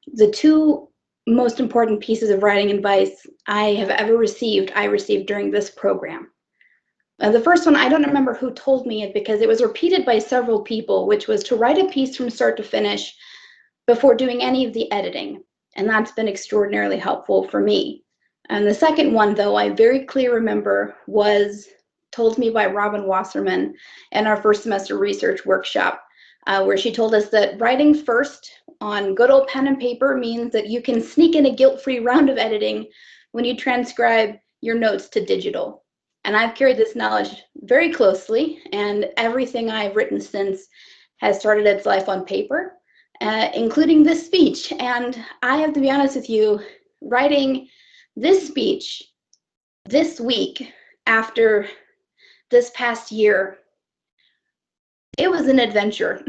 The two most important pieces of writing advice I have ever received, I received during this program. The first one, I don't remember who told me it because it was repeated by several people, which was to write a piece from start to finish before doing any of the editing. And that's been extraordinarily helpful for me. And the second one, though, I very clearly remember was told to me by Robin Wasserman in our first semester research workshop, where she told us that writing first on good old pen and paper means that you can sneak in a guilt-free round of editing when you transcribe your notes to digital. And I've carried this knowledge very closely, and everything I've written since has started its life on paper, including this speech. And I have to be honest with you, writing this speech this week after this past year, it was an adventure.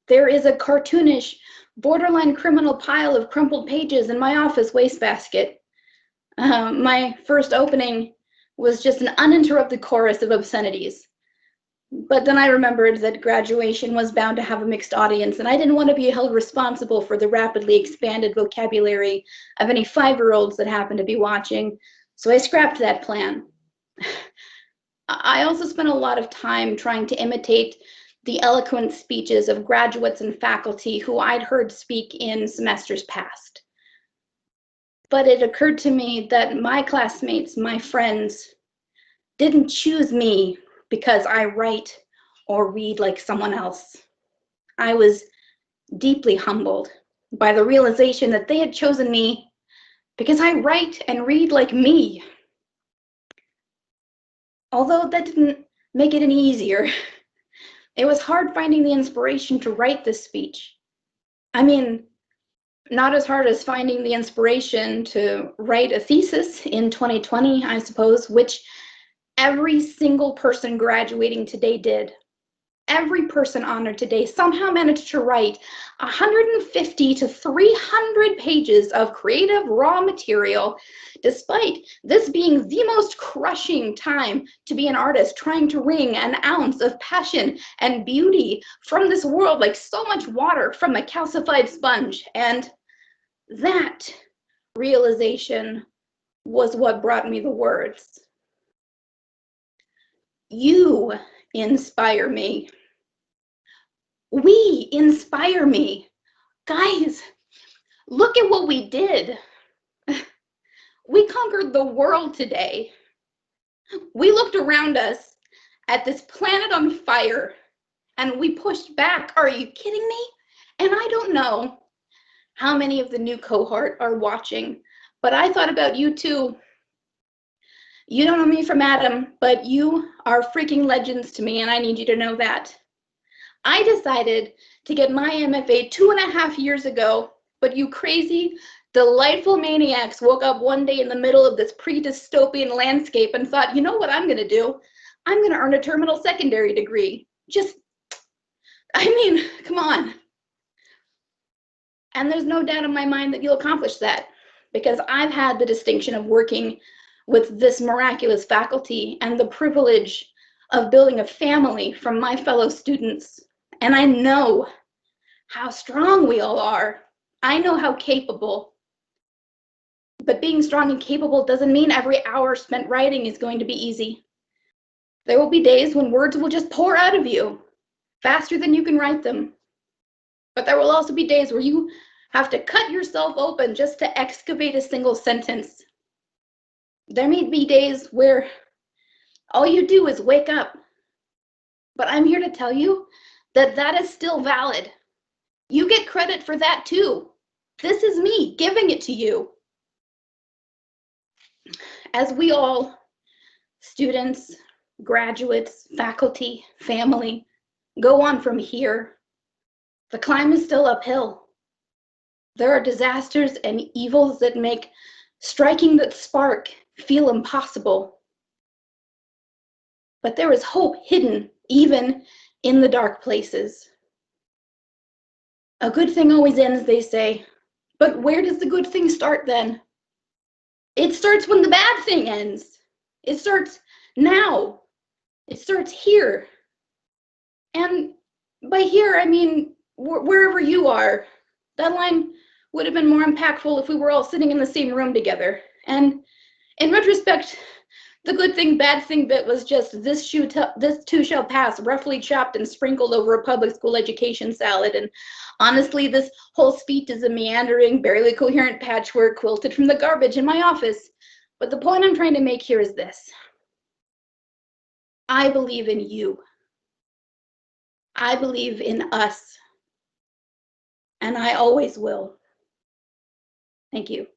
There is a cartoonish, borderline criminal pile of crumpled pages in my office wastebasket. My first opening was just an uninterrupted chorus of obscenities. But then I remembered that graduation was bound to have a mixed audience, and I didn't want to be held responsible for the rapidly expanded vocabulary of any 5-year-olds that happened to be watching, so I scrapped that plan. I also spent a lot of time trying to imitate the eloquent speeches of graduates and faculty who I'd heard speak in semesters past. But it occurred to me that my classmates, my friends, didn't choose me because I write or read like someone else. I was deeply humbled by the realization that they had chosen me because I write and read like me. Although that didn't make it any easier, it was hard finding the inspiration to write this speech. I mean, not as hard as finding the inspiration to write a thesis in 2020, I suppose, which every single person graduating today did. Every person honored today somehow managed to write 150 to 300 pages of creative raw material, despite this being the most crushing time to be an artist, trying to wring an ounce of passion and beauty from this world like so much water from a calcified sponge. And that realization was what brought me the words. You inspire me. We inspire me. Guys, look at what we did. We conquered the world today. We looked around us at this planet on fire and we pushed back. Are you kidding me? And I don't know how many of the new cohort are watching, but I thought about you too. You don't know me from Adam, but you are freaking legends to me, and I need you to know that. I decided to get my MFA 2.5 years ago, but you crazy, delightful maniacs woke up one day in the middle of this pre-dystopian landscape and thought, you know what I'm gonna do? I'm gonna earn a terminal secondary degree. Come on. And there's no doubt in my mind that you'll accomplish that, because I've had the distinction of working with this miraculous faculty and the privilege of building a family from my fellow students. And I know how strong we all are. I know how capable. But being strong and capable doesn't mean every hour spent writing is going to be easy. There will be days when words will just pour out of you faster than you can write them. But there will also be days where you have to cut yourself open just to excavate a single sentence. There may be days where all you do is wake up. But I'm here to tell you that that is still valid. You get credit for that too. This is me giving it to you. As we all, students, graduates, faculty, family, go on from here, the climb is still uphill. There are disasters and evils that make striking that spark feel impossible. But there is hope hidden even in the dark places. A good thing always ends, they say, but where does the good thing start then? It starts when the bad thing ends. It starts now. It starts here. And by here, I mean wherever you are. That line would have been more impactful if we were all sitting in the same room together. And in retrospect, the good thing, bad thing bit was just this too shall pass, roughly chopped and sprinkled over a public school education salad. And honestly, this whole speech is a meandering, barely coherent patchwork quilted from the garbage in my office. But the point I'm trying to make here is this. I believe in you. I believe in us. And I always will. Thank you.